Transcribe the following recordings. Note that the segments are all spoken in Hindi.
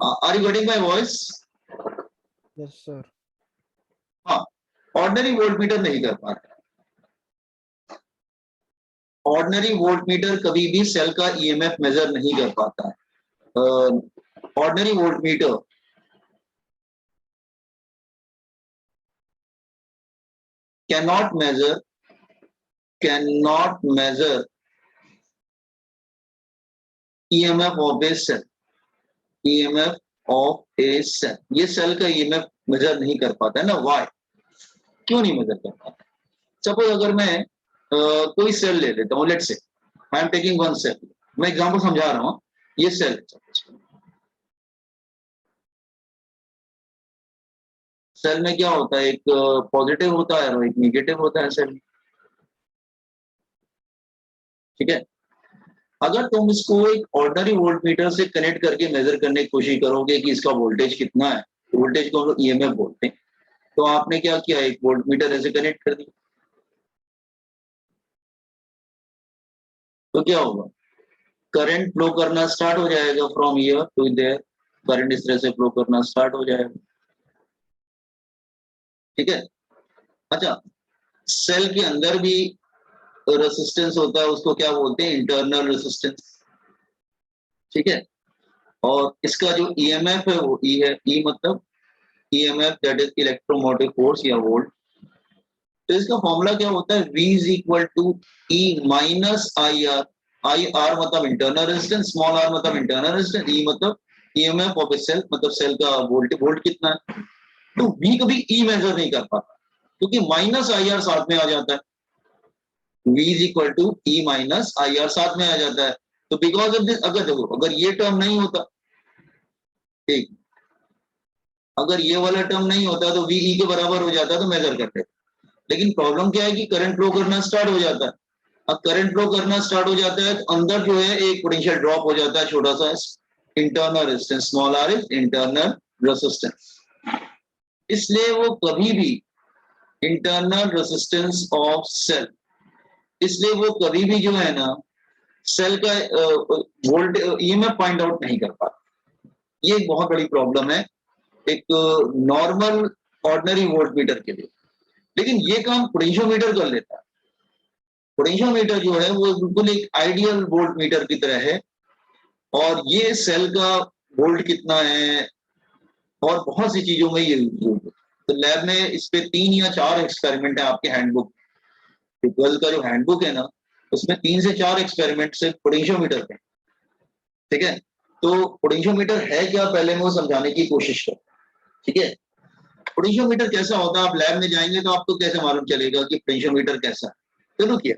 Are you getting my voice? Yes sir. हाँ, ऑर्डिनरी वोल्टमीटर नहीं कर पाता। ऑर्डिनरी वोल्टमीटर कभी भी सेल का ईएमएफ मेजर नहीं कर पाता है। Ordinary voltmeter cannot measure EMF of a cell. EMF of a cell. ये सेल का EMF मेजर नहीं कर पाता है ना। वाई? क्यों नहीं मेजर कर पाता? सपोज अगर मैं कोई सेल ले लेता हूँ, let's say I am taking one cell, मैं एग्जांपल समझा रहा हूँ। ये सेल सेल में क्या होता है, एक पॉजिटिव होता है और एक निगेटिव होता है सेल। ठीक है, अगर तुम इसको एक ऑर्डिनरी वोल्टमीटर से कनेक्ट करके मेजर करने की कोशिश करोगे कि इसका वोल्टेज कितना है, वोल्टेज को हम लोग ईएमएफ बोलते हैं, तो आपने क्या किया, एक वोल्टमीटर ऐसे कनेक्ट कर दिया, तो क्या होगा, करंट फ्लो करना स्टार्ट हो जाएगा from here to there. Current इस तरह से फ्लो करना स्टार्ट हो जाएगा। ठीक है, अच्छा, सेल के अंदर भी रेसिस्टेंस होता है, उसको क्या बोलते हैं, इंटरनल रेसिस्टेंस। ठीक है, और इसका जो ईएमएफ है वो ई है। ई मतलब EMF, that is electromotive force या वोल्ट। तो इसका फॉर्मूला क्या होता है, V is equal to E minus I R. I R मतलब इंटरनल रेजिस्टेंस, स्मॉल आर मतलब इंटरनल रेजिस्टेंस, ई मतलब ईएमएफ ऑफ ए सेल, मतलब सेल का वोल्ट कितना है। तो V कभी ई मेजर नहीं कर पाता क्योंकि माइनस आई आर साथ में आ जाता है। V is equal to E minus I R साथ में आ जाता है। तो बिकॉज ऑफ दिस, अगर देखो, अगर ये टर्म नहीं होता, ठीक, अगर ये वाला टर्म नहीं होता तो V E के बराबर हो जाता तो मेजर करते। लेकिन प्रॉब्लम क्या है कि करंट फ्लो करना स्टार्ट हो जाता है। अब करंट फ्लो करना स्टार्ट हो जाता है तो अंदर जो है एक पोटेंशियल ड्रॉप हो जाता है, छोटा सा, internal resistance, small R is internal resistance. इसलिए वो कभी भी इंटरनल रेजिस्टेंस ऑफ सेल, इसलिए वो कभी भी जो है ना सेल का वोल्ट ईएमएफ फाइंड आउट नहीं कर पाता। ये एक बहुत बड़ी प्रॉब्लम है एक नॉर्मल ऑर्डिनरी वोल्टमीटर के लिए। लेकिन ये काम पोटेंशियोमीटर कर लेता है। पोटेंशियोमीटर जो है वो बिल्कुल एक आइडियल वोल्टमीटर की तरह है, और ये सेल का वोल्ट कितना है और बहुत सी चीजों में ये तो लैब में इस पे 3 या 4 एक्सपेरिमेंट है आपके हैंडबुक, ट्वेल्थ का जो हैंडबुक है ना, उसमें 3 से 4 एक्सपेरिमेंट से पोटेंशियोमीटर पे। ठीक है, तो पोटेंशियोमीटर है क्या, पहले मैं वो समझाने की कोशिश करूं। ठीक है, पोटेंशियोमीटर कैसा होता है, आप लैब में जाएंगे तो आपको कैसे मालूम चलेगा कि पोटेंशियोमीटर कैसा है। चलो किया,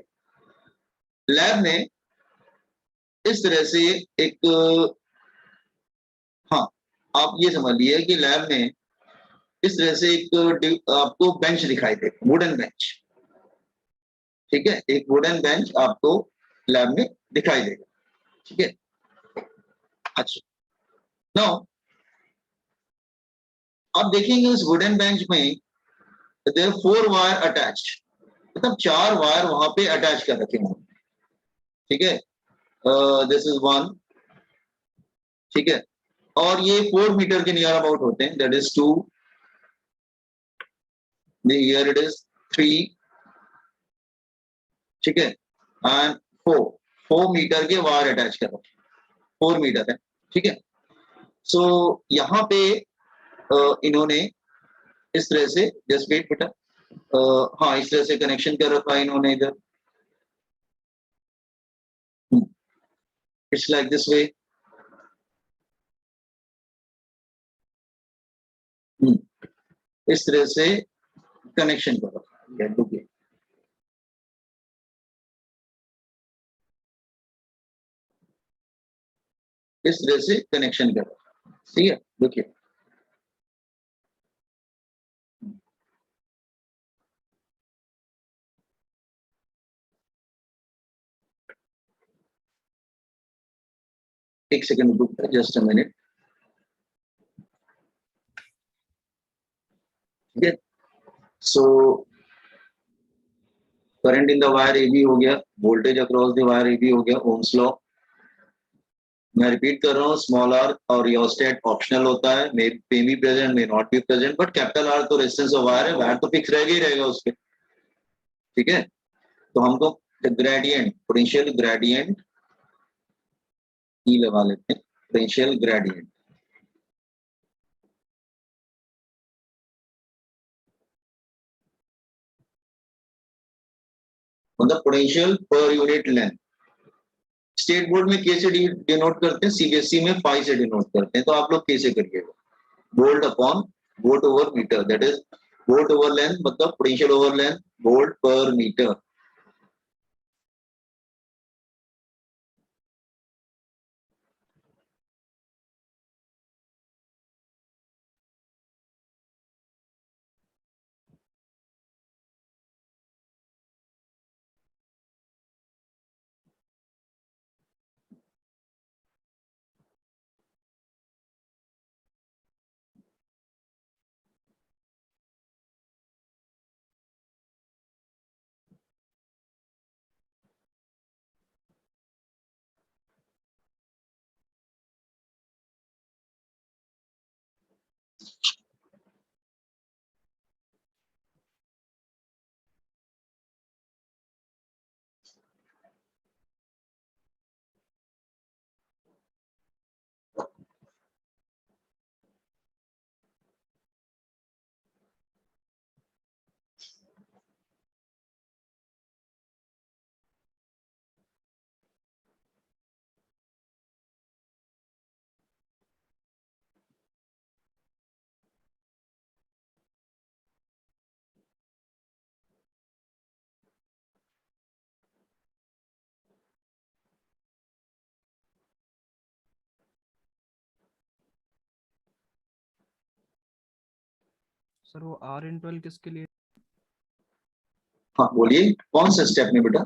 लैब में इस तरह से एक, हाँ, आप ये समझ लिए कि लैब में इस तरह से एक आपको बेंच दिखाई दे, वुडन बेंच। ठीक है, एक वुडन बेंच आपको लैब में दिखाई देगा। ठीक है, अच्छा, नाउ आप देखेंगे उस वुडन बेंच में देयर 4 वायर अटैच्ड, मतलब 4 वायर वहां पे अटैच कर रखे होंगे। ठीक है, दिस इज 1। ठीक है, और ये 4 मीटर के नियर अबाउट होते हैं, that is 2, here it is 3। ठीक है, एंड 4 मीटर के वायर अटैच कर रखे, 4 मीटर है। ठीक है, सो यहाँ पे इन्होंने इस तरह से, जस्ट वेट बेटा, हाँ, इस तरह से कनेक्शन कर रखा है इन्होंने इधर। It's like this way. इस तरह से कनेक्शन कर रखा है, इस तरह से कनेक्शन कर रखा है। ठीक है, देखिए, एक सेकंड रुक, जस्ट अ मिनट। ठीक है, so current in the wire A B हो गया, voltage across the wire A B हो गया, ओम्स लॉ। मैं रिपीट कर रहा हूँ, स्मॉल आर और रियोस्टेट ऑप्शनल होता है, may be present, may not be present, but capital R तो रेजिस्टेंस ऑफ वायर है, वायर तो फिक्स रहेगा ही रहेगा उस पे। ठीक है, तो हमको ग्रेडियंट, पोटेंशियल ग्रेडियंट ई लगा लेते हैं, पोटेंशियल ग्रेडियंट। मतलब potential per unit length. State board में के से डिनोट करते हैं, सीबीएसई में फाई से डिनोट करते हैं, तो आप लोग के से करिएगा। Volt upon volt over metre, that is volt over length, मतलब potential over length volt per metre. Sir वो R/12 किसके लिए? हाँ बोलिए, कौन सा स्टेप में बेटा?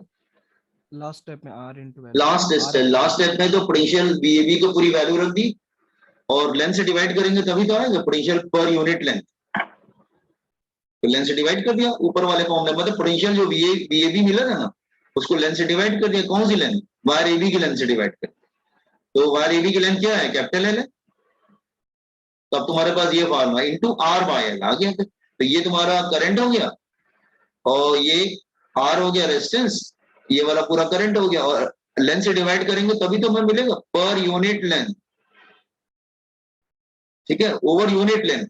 लास्ट स्टेप में R/12। लास्ट स्टेप में तो पोटेंशियल वीएबी को पूरी वैल्यू रख दी और लेंथ से डिवाइड करेंगे तभी तो आएगा पोटेंशियल पर यूनिट लेंथ। तो लेंथ से डिवाइड कर दिया ऊपर वाले फॉर्मूले, मतलब पोटेंशियल जो वीएबी मिला था ना, उसको लेंथ से डिवाइड कर दिया। कौन सी लेंथ? वायर एबी की लेंथ से डिवाइड कर। तो वायर एबी की लेंथ क्या है? कैपिटल एल है। तो अब तुम्हारे पास ये formula into R by L आ गया। तो ये तुम्हारा करंट हो गया और ये आर हो गया रेजिस्टेंस, ये वाला पूरा करंट हो गया, और लेंथ से डिवाइड करेंगे तभी तो हमें मिलेगा पर यूनिट लेंथ। ठीक है, ओवर यूनिट लेंथ,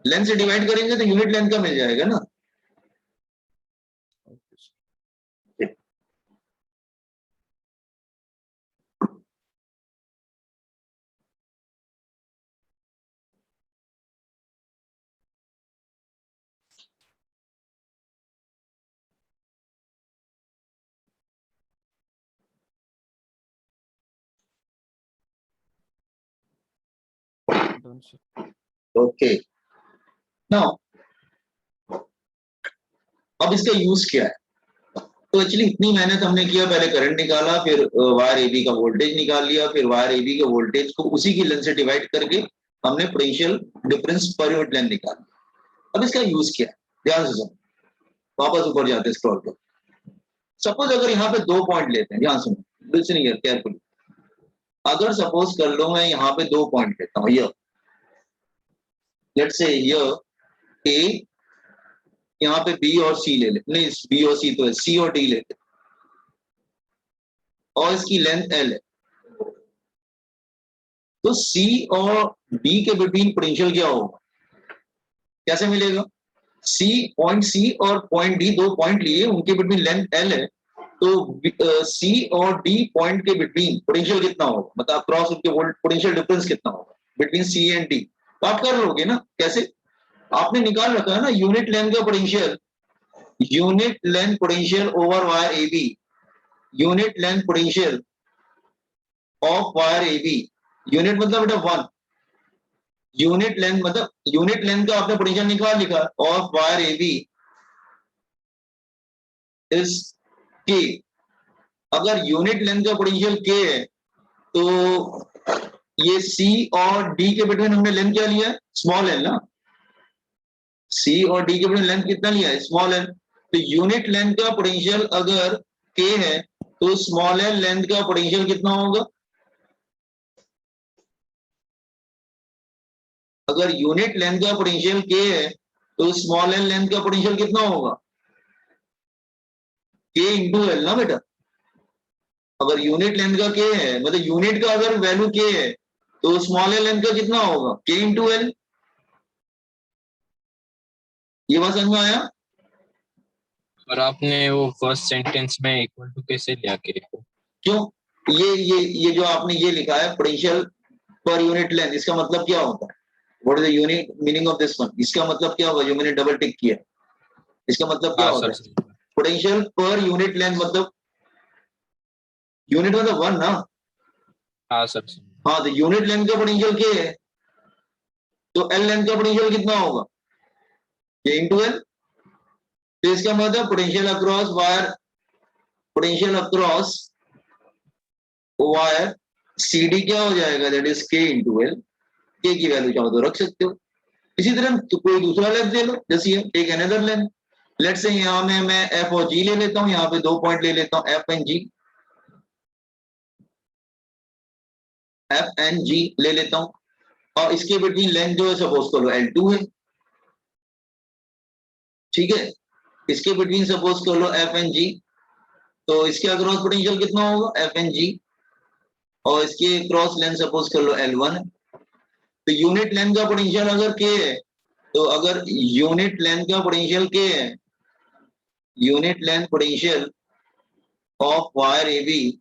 लेंथ से डिवाइड करेंगे तो यूनिट लेंथ का मिल जाएगा ना। Done sir. ओके, नाउ अब इसका यूज क्या है? तो एक्चुअली इतनी मेहनत हमने किया, पहले करंट निकाला, फिर वायर एबी का वोल्टेज निकाल लिया, फिर वायर एबी के वोल्टेज को उसी की लेंथ से डिवाइड करके हमने potential difference per unit length निकाला। अब इसका यूज क्या है? ध्यान से सुनो, वापस ऊपर जाते हैं स्क्रॉल पर। सपोज अगर यहाँ पे 2 पॉइंट लेते हैं, ध्यान सुनो, लिसनिंग हियर केयरफुली। अगर सपोज कर लो मैं यहाँ पे 2 पॉइंट लेता हूँ, ये लेट्स से ये ए, यहाँ पे बी और सी ले ले, नहीं बी और सी तो है, सी और डी लेते, और इसकी लेंथ एल है। तो सी और डी के बिटवीन पोटेंशियल क्या होगा? कैसे मिलेगा? सी और पॉइंट डी, 2 पॉइंट लिए, उनके बिटवीन लेंथ एल है, तो सी और डी पॉइंट के बिटवीन पोटेंशियल कितना होगा, मतलब क्रॉस उनके पोटेंशियल डिफरेंस कितना होगा बिटवीन सी एंड डी? तो आप कर लोगे ना, कैसे? आपने निकाल रखा है ना यूनिट लेंथ का potential, unit length potential over wire AB, unit length potential of wire AB. Unit मतलब बेटा 1, यूनिट लेंथ मतलब यूनिट लेंथ का आपने पोटेंशियल निकाल लिखा ऑफ वायर एबी इज के। अगर यूनिट लेंथ का पोटेंशियल के है तो ये सी और डी के बिटवीन हमने लेंथ क्या लिया है? स्मॉल एल ना। सी और डी के बिटवीन लेंथ कितना लिया है? Small L. तो यूनिट लेंथ का पोटेंशियल अगर के है तो स्मॉल एल लेंथ का पोटेंशियल कितना होगा? अगर यूनिट लेंथ का पोटेंशियल के है तो स्मॉल एल लेंथ का पोटेंशियल कितना होगा, के इंटू एल ना बेटा। अगर यूनिट लेंथ का के है, मतलब यूनिट का अगर वैल्यू के है तो स्मॉल एल लेंथ का कितना होगा, के इंटू एल। ये बात समझ में आया। और आपने वो फर्स्ट सेंटेंस में इक्वल टू कैसे लिया के को? क्यों, ये जो आपने ये लिखा है पोटेंशियल पर यूनिट लेंथ, इसका मतलब क्या होता है, what is the unique meaning of this one, इसका मतलब क्या होगा जो मैंने डबल टिक किया, इसका मतलब क्या हाँ होता सर। है, पोटेंशियल पर यूनिट लेंथ मतलब यूनिट मतलब वन ना। हाँ सर। हाँ तो यूनिट लेंथ का पोटेंशियल क्या है, तो एल लेंथ का पोटेंशियल कितना होगा, के इंटू एल। तो इसका मतलब potential across wire, potential across wire C D क्या हो जाएगा, that is K into L. K की वैल्यू चाहो तो रख सकते हो। इसी तरह तो कोई दूसरा लेंथ ले लो, जैसे take another length, let's say यहाँ में मैं एफ और जी ले लेता हूँ, यहाँ पे 2 पॉइंट ले लेता हूँ F and G, F and G ले लेता हूँ, और इसके बिटवीन लेंथ जो है सपोज करो L2 है, ठीक है। इसके बिटवीन सपोज कर लो एफ एंड जी, तो इसके अक्रॉस पोटेंशियल कितना होगा एफ एंड जी, और इसके क्रॉस लेंथ सपोज कर लो L1 है। तो यूनिट लेंथ का पोटेंशियल अगर के है, तो अगर यूनिट लेंथ का पोटेंशियल के है, unit length potential of wire A B,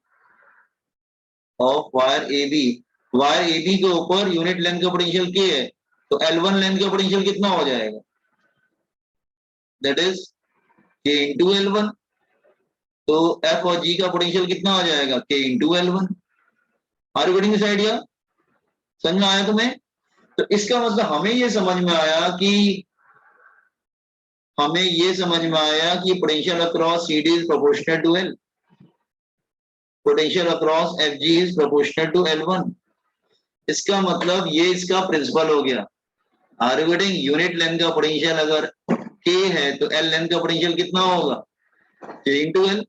of wire A B, wire A B के ऊपर यूनिट लेंथ का पोटेंशियल के है, तो L1 लेंथ का पोटेंशियल कितना हो जाएगा, that is K into L1। तो एफ और जी का पोटेंशियल कितना आ जाएगा, K into L1। Are you getting this idea, समझ में आया तुम्हें। तो इसका मतलब हमें ये समझ में आया कि potential across C D is proportional to L, potential across F G is proportional to L1। इसका मतलब ये इसका प्रिंसिपल हो गया। Are you getting, unit length का पोटेंशियल अगर के है तो एल लेंथ का पोटेंशियल कितना होगा, K into L.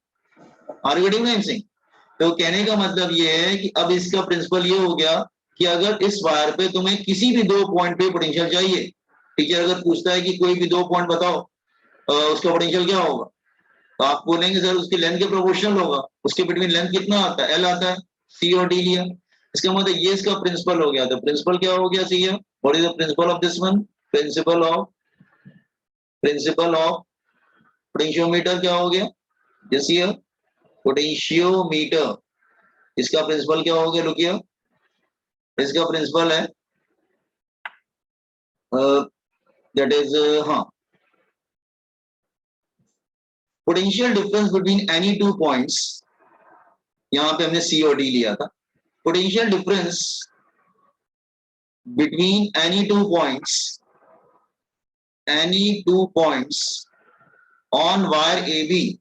Are you getting Singh. तो कहने का मतलब ये है कि अब इसका प्रिंसिपल ये हो गया कि अगर इस वायर पे तुम्हें किसी भी 2 पॉइंट पे पोटेंशियल चाहिए, टीचर अगर पूछता है कि कोई भी 2 पॉइंट बताओ उसका पोटेंशियल क्या होगा, तो आप बोलेंगे सर उसकी लेंथ के प्रोपोर्शनल होगा, उसके बिटवीन लेंथ कितना आता है, एल आता है, सी और डी लिया। इसका मतलब ये इसका प्रिंसिपल हो गया। तो प्रिंसिपल क्या हो गया, सी है, what is the principle of this one, principle of potentiometer क्या हो गया, जैसे ये पोटेंशियोमीटर, इसका प्रिंसिपल क्या हो गया, लुकिए इसका प्रिंसिपल है दैट इज हाँ, potential difference between any 2 points, यहां पे हमने सी और डी लिया था, potential difference between any 2 points on wire A B,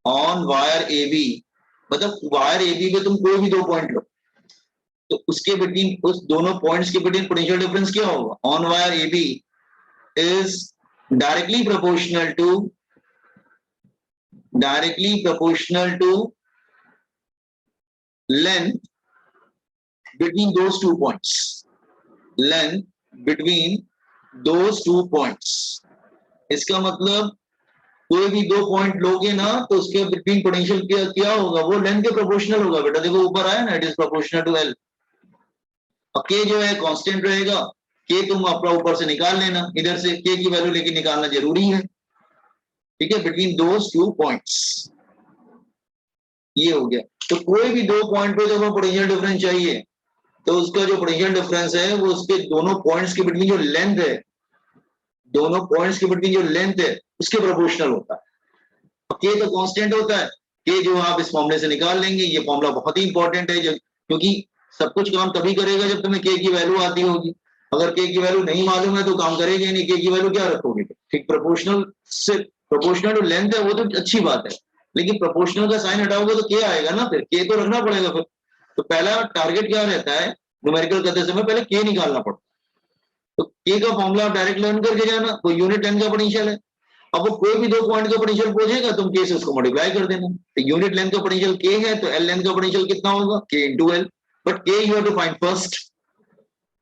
on wire A B, मतलब वायर ए बी पे तुम कोई भी 2 पॉइंट लो, तो उसके बिटवीन, उस दोनों पॉइंट्स के बिटवीन पोटेंशियल डिफरेंस क्या होगा on wire A B is directly proportional to length between those 2 points, length between those 2 points. इसका मतलब कोई भी 2 पॉइंट लोगे ना तो उसके बिटवीन पोटेंशियल क्या होगा, वो लेंथ के प्रोपोर्शनल होगा बेटा। देखो ऊपर आया ना, it is proportional to L. अब के जो है कांस्टेंट रहेगा, के तुम अपना ऊपर से निकाल लेना, इधर से के की वैल्यू लेके निकालना जरूरी है, ठीक है, बिटवीन दोस 2 पॉइंट्स। ये हो गया। तो कोई भी 2 पॉइंट पे जब पोटेंशियल डिफरेंस चाहिए तो उसका जो पोटेंशियल डिफरेंस है वो उसके दोनों पॉइंट्स के बिटवीन जो लेंथ है, दोनों पॉइंट्स के बिटवीन जो लेंथ है उसके प्रोपोर्शनल होता है। के तो कांस्टेंट होता है, के जो आप इस फॉर्मूले से निकाल लेंगे। ये फॉर्मूला बहुत ही इंपॉर्टेंट है, क्योंकि सब कुछ काम तभी करेगा जब तुम्हें के की वैल्यू आती होगी। अगर के की वैल्यू नहीं मालूम है तो काम करेगा ही नहीं, के की वैल्यू क्या रखोगे, ठीक। प्रोपोर्शनल से प्रोपोर्शनल टू लेंथ है वो तो अच्छी बात है, लेकिन प्रोपोर्शनल का साइन हटाओगे तो के आएगा ना, फिर के तो रखना पड़ेगा फिर। तो पहला टारगेट क्या रहता है न्यूमेरिकल करते समय, पहले के निकालना पड़ता है। तो के का फॉर्मूला आप डायरेक्ट लर्न करके जाना, वो यूनिट लेंथ का पोटेंशियल है। अब वो कोई भी 2 पॉइंट का पोटेंशियल पूछेगा तुम के से उसको मल्टीप्लाई कर देना। तो यूनिट लेंथ का पोटेंशियल के है तो एल लेंथ का पोटेंशियल कितना होगा, K into L, but K you have to find first,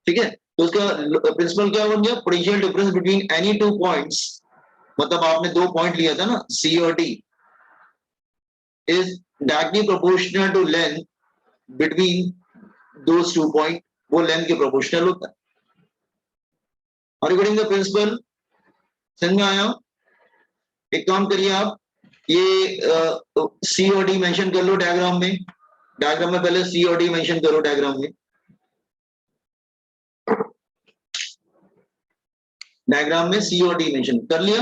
ठीक है। तो उसका प्रिंसिपल क्या बन गया, potential difference between any two points, मतलब आपने दो पॉइंट लिया था ना सी और D, is directly proportional to length between those two point, वो लेंथ के प्रोपोर्शनल होता है अकॉर्डिंग द प्रिंसिपल। समझ में आया? एक काम करिए आप, ये सी और डी मेंशन कर लो डायग्राम में, डायग्राम में पहले सी और डी मेंशन करो डायग्राम में, डायग्राम में सी और डी मेंशन कर लिया।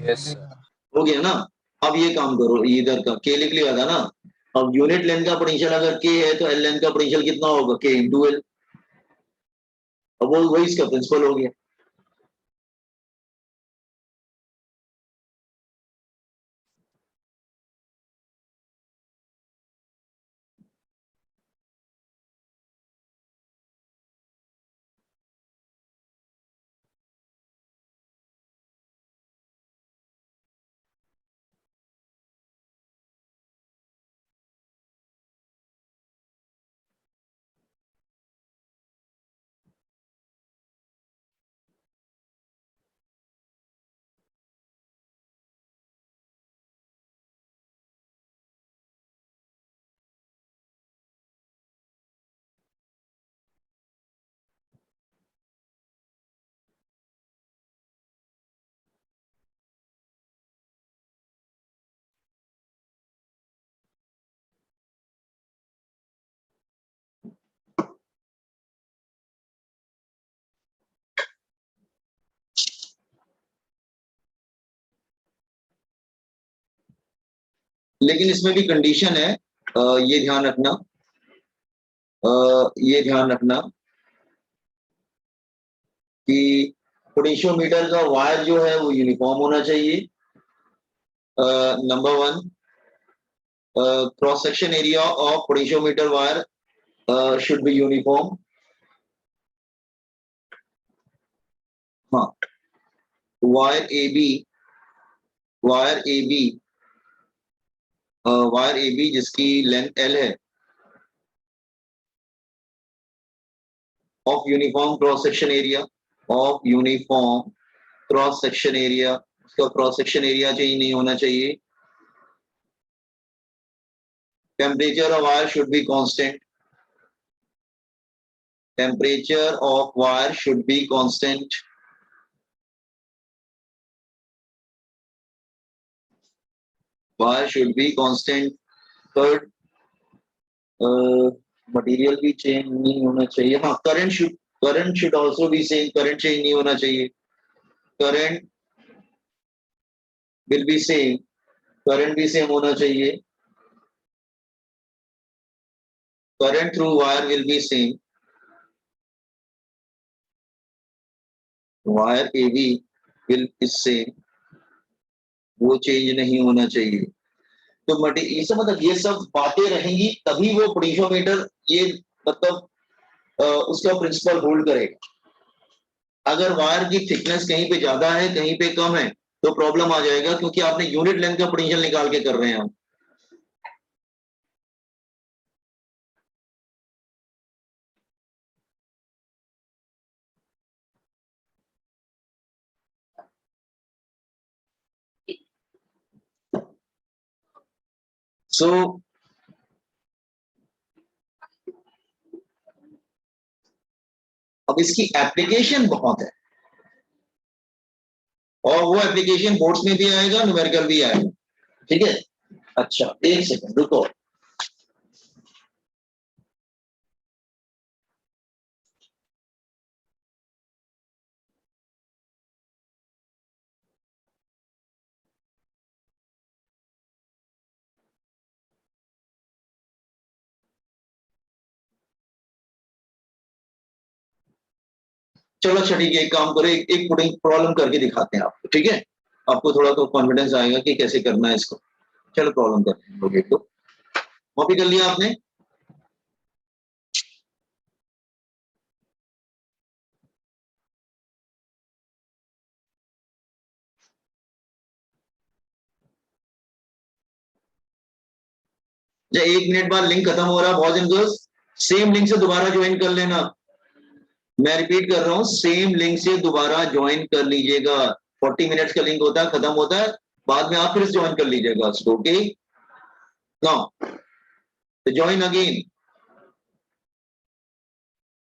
यस हो गया ना? अब ये काम करो, इधर का के लिख लिया था ना, अब यूनिट लेंथ का पोटेंशियल अगर के है तो एल लेंथ का पोटेंशियल कितना होगा, के इंटू एल। अब वो वही इसका प्रिंसिपल हो गया। लेकिन इसमें भी कंडीशन है, ये ध्यान रखना, ये ध्यान रखना कि पोटेंशियोमीटर का वायर जो है वो यूनिफॉर्म होना चाहिए। Number one, cross section area of potentiometer wire should be uniform. हाँ, wire A B, wire A B, wire A B जिसकी लेंथ एल है, of uniform cross section area, of uniform cross section area, उसका क्रॉस सेक्शन एरिया चेंज नहीं होना चाहिए। Temperature of wire should be constant, temperature of wire should be constant. Wire should be constant. Third, material भी चेंज नहीं होना चाहिए। हाँ, current should also be same, current change नहीं होना चाहिए। Current will be same, current भी सेम होना चाहिए। Current through wire will be same, wire A B will be same, वो चेंज नहीं होना चाहिए। तो ये सब मतलब ये सब बातें रहेंगी तभी वो पोटेंशियोमीटर ये मतलब उसका प्रिंसिपल होल्ड करेगा। अगर वायर की थिकनेस कहीं पे ज्यादा है कहीं पे कम है तो प्रॉब्लम आ जाएगा, क्योंकि आपने यूनिट लेंथ का पोटेंशियल निकाल के कर रहे हैं हम। सो अब इसकी एप्लीकेशन बहुत है और वो एप्लीकेशन बोर्ड्स में भी आएगा, न्यूमेरिकल भी आएगा। ठीक है, अच्छा एक सेकंड रुको। चलो अच्छा ठीक है, एक काम करो, एक पुडिंग प्रॉब्लम करके दिखाते हैं आपको, ठीक है? आपको थोड़ा तो कॉन्फिडेंस आएगा कि कैसे करना है इसको। चलो प्रॉब्लम करते हैं, लोग एक तो कॉपी कर लिया आपने? जब 1 मिनट बाद लिंक खत्म हो रहा है boys and girls, same link से दोबारा ज्वाइन कर लेना। मैं रिपीट कर रहा हूं, सेम लिंक से दोबारा ज्वाइन कर लीजिएगा। 40 मिनट्स का लिंक होता है, खत्म होता है, बाद में आप फिर से ज्वाइन कर लीजिएगा। Okay, now join again.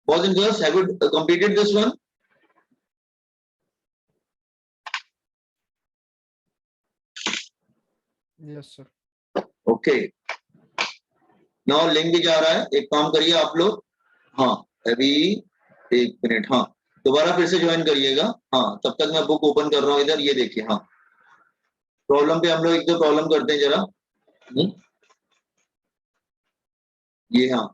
Boys and girls, have you completed this one? Yes sir. Okay, now link भी जा रहा है। एक काम करिए आप लोग, हाँ अभी 1 मिनट, हाँ दोबारा फिर से ज्वाइन करिएगा। हाँ तब तक मैं बुक ओपन कर रहा हूँ इधर, ये देखिए। हाँ प्रॉब्लम पे हम लोग एक दो प्रॉब्लम करते हैं जरा। ये हाँ